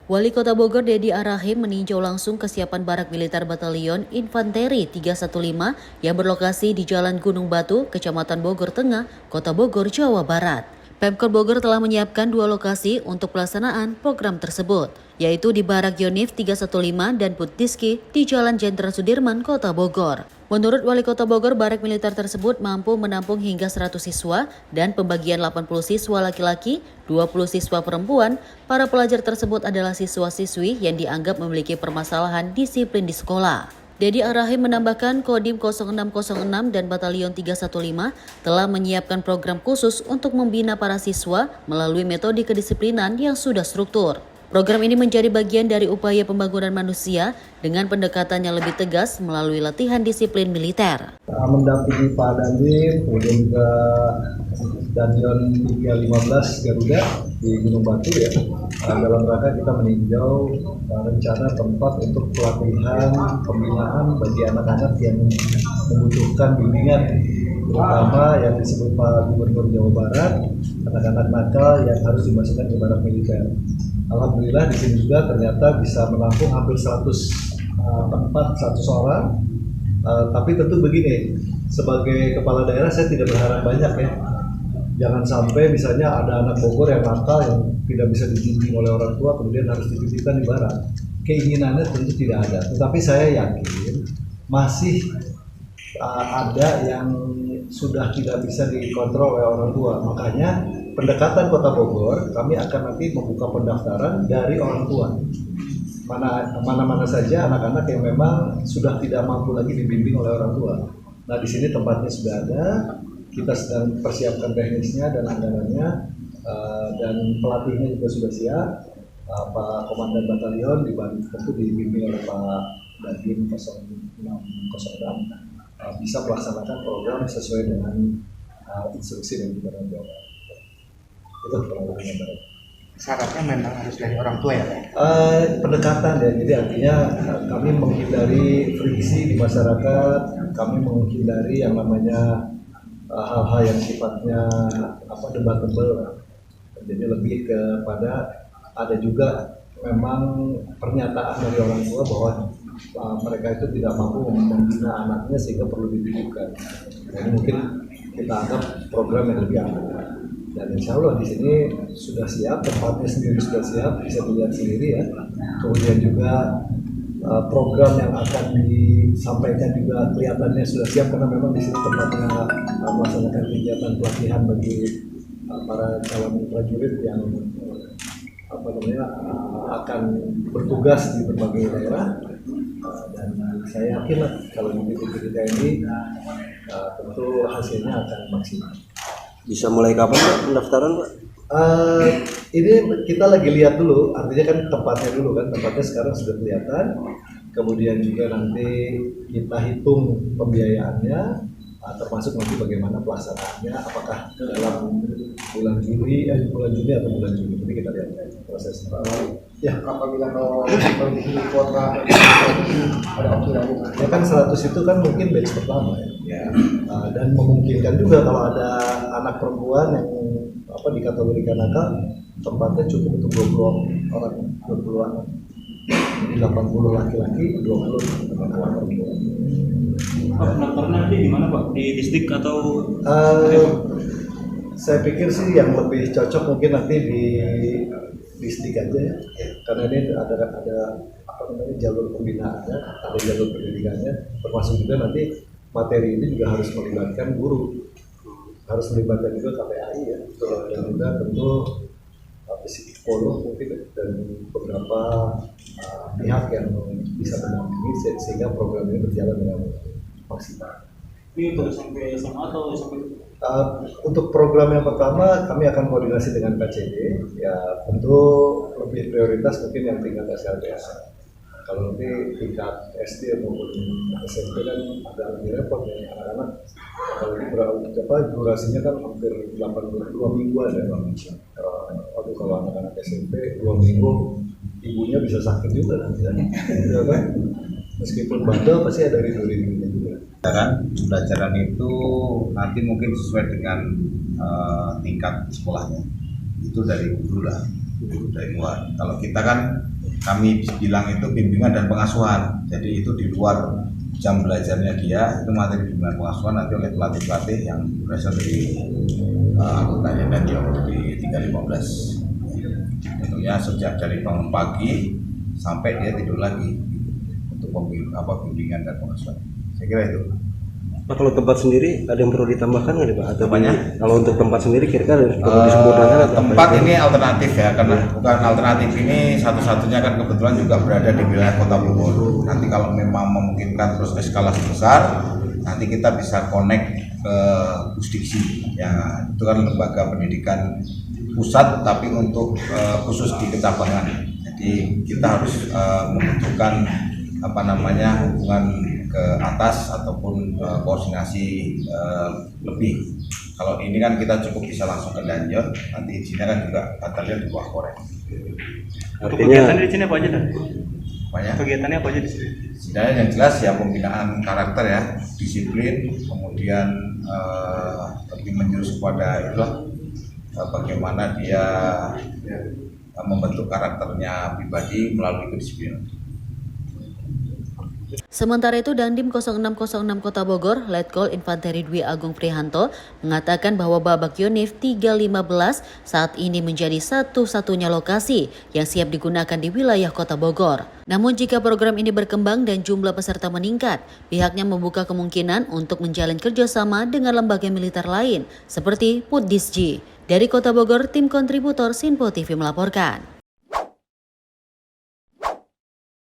Wali Kota Bogor Dedi Arahim meninjau langsung kesiapan barak militer Batalion Infanteri 315 yang berlokasi di Jalan Gunung Batu, Kecamatan Bogor Tengah, Kota Bogor, Jawa Barat. Pemkot Bogor telah menyiapkan 2 lokasi untuk pelaksanaan program tersebut, yaitu di Barak Yonif 315 dan Putdiski di Jalan Jenderal Sudirman, Kota Bogor. Menurut Wali Kota Bogor, barak militer tersebut mampu menampung hingga 100 siswa dan pembagian 80 siswa laki-laki, 20 siswa perempuan. Para pelajar tersebut adalah siswa-siswi yang dianggap memiliki permasalahan disiplin di sekolah. Dedi Arahim menambahkan Kodim 0606 dan Batalion 315 telah menyiapkan program khusus untuk membina para siswa melalui metode kedisiplinan yang sudah struktur. Program ini menjadi bagian dari upaya pembangunan manusia dengan pendekatan yang lebih tegas melalui latihan disiplin militer. Mendampingi Pak Dandim, kemudian juga Stadion 315 Garuda di Gunung Batu ya, dalam rangka kita meninjau rencana tempat untuk pelatihan pembinaan bagi anak-anak yang membutuhkan bimbingan, terutama yang disebut Pak Gubernur Jawa Barat, anak-anak nakal yang harus dimasukkan ke barak militer. Alhamdulillah di sini juga ternyata bisa menampung hampir 100 tempat, 100 orang. Tapi tentu begini, sebagai kepala daerah saya tidak berharap banyak ya. Jangan sampai misalnya ada anak Bogor yang nakal yang tidak bisa dibimbing oleh orang tua kemudian harus dititipkan di barat. Keinginannya tentu tidak ada, tetapi saya yakin masih ada yang sudah tidak bisa dikontrol oleh orang tua. Makanya pendekatan Kota Bogor, kami akan nanti membuka pendaftaran dari orang tua. Mana saja anak-anak yang memang sudah tidak mampu lagi dibimbing oleh orang tua. Nah, di sini tempatnya sudah ada, kita sedang persiapkan teknisnya dan anggarannya, dan pelatihnya juga sudah siap. Pak Komandan Batalion tentu dibimbing oleh Pak Dandim 0606 bisa melaksanakan program sesuai dengan instruksi dari Gubernur Jawa Barat. Itu pengawasan barat. Syaratnya memang harus dari orang tua ya? Pendekatan ya, jadi artinya kami menghindari friksi di masyarakat, kami menghindari yang namanya hal-hal yang sifatnya debatable. Jadi lebih kepada ada juga memang pernyataan dari orang tua bahwa mereka itu tidak mampu membina anaknya sehingga perlu dititipkan. Jadi mungkin kita anggap program yang lebih aman. Dan insya Allah di sini sudah siap, tempatnya sendiri sudah siap, bisa dilihat sendiri ya. Kemudian juga program yang akan disampaikan juga kelihatannya sudah siap karena memang di sini tempatnya melaksanakan kegiatan pelatihan bagi para calon prajurit yang akan bertugas di berbagai daerah. Dan saya yakin lah kalau di titik ini tentu hasilnya akan maksimal. Bisa mulai kapan Pak pendaftaran Pak? Ini kita lagi lihat dulu, artinya kan tempatnya sekarang sudah kelihatan. Kemudian juga nanti kita hitung pembiayaannya, termasuk nanti bagaimana pelaksanaannya, apakah dalam bulan Juni atau bulan Juli. Nanti kita lihat prosesnya. Ya, apabila kondisi kuota ada opsi lain. Ya kan 100 itu kan mungkin batch pertama ya. Dan memungkinkan juga kalau ada anak perempuan yang dikategorikan nakal, tempatnya cukup untuk 20 orang. Jadi 80 laki-laki, 20 perempuan. Pak, pendaftaran nanti di mana Pak? Di distrik atau? Saya pikir sih yang lebih cocok mungkin nanti di distrik aja ya. Karena ini ada jalur pembinaannya, ada jalur pendidikannya, termasuk juga nanti materi ini juga harus melibatkan guru, harus melibatkan juga KPAI ya, dan juga tentu psikolog mungkin dan beberapa pihak yang bisa mendampingi sehingga program ini berjalan dengan maksimal. Ini untuk sampai SMA atau sampai? Untuk program yang pertama kami akan koordinasi dengan KCD ya, tentu lebih prioritas mungkin yang tingkat SLBS. Kalau nanti tingkat SD maupun SMP kan agak lebih repot ya anak-anak. Kalau durasinya kan hampir 82 mingguan ya. Kalau anak-anak SMP 2 minggu ibunya bisa sakit juga nanti ya kan. Meskipun bandel pasti ada rindu-rindunya juga. Pembelajaran itu nanti mungkin sesuai dengan tingkat sekolahnya. Itu dari guru lah, dari mulai. Kalau kita kan kami bilang itu bimbingan dan pengasuhan. Jadi itu di luar jam belajarnya dia, itu materi bimbingan pengasuhan nanti oleh pelatih-pelatih yang berasal dari anggotanya dan yang di 315. Tentunya sejak dari bangun pagi sampai dia tidur lagi untuk bimbingan dan pengasuhan. Saya kira itu. Pak, kalau tempat sendiri ada yang perlu ditambahkan nggak nih Pak? Atau Apanya? Kalau untuk tempat sendiri kira-kira perlu disempurnakan atau tempat apa? ini alternatif ya, karena bukan alternatif ini satu-satunya kan kebetulan juga berada di wilayah Kota Bogor. Nanti kalau memang memungkinkan terus eskalasi besar, nanti kita bisa connect ke Pusdiksi ya, itu kan lembaga pendidikan pusat tapi untuk khusus di kecabangan. Jadi kita harus membutuhkan hubungan ke atas ataupun koordinasi lebih. Kalau ini kan kita cukup bisa langsung ke Danjon, nanti izinnya kan juga batalion di bawah Korem. Untuk kegiatannya di sini apa aja Dan? Banyak. Kegiatannya apa aja di sini? Sebenarnya yang jelas ya pembinaan karakter ya, disiplin, kemudian lebih menjurus kepada itu bagaimana dia membentuk karakternya pribadi melalui kedisiplinan. Sementara itu, Dandim 0606 Kota Bogor, Letkol Infanteri Dwi Agung Prihanto, mengatakan bahwa Babak Yonif 315 saat ini menjadi satu-satunya lokasi yang siap digunakan di wilayah Kota Bogor. Namun jika program ini berkembang dan jumlah peserta meningkat, pihaknya membuka kemungkinan untuk menjalin kerjasama dengan lembaga militer lain, seperti Pusdiksi. Dari Kota Bogor, tim kontributor Sinpo TV melaporkan.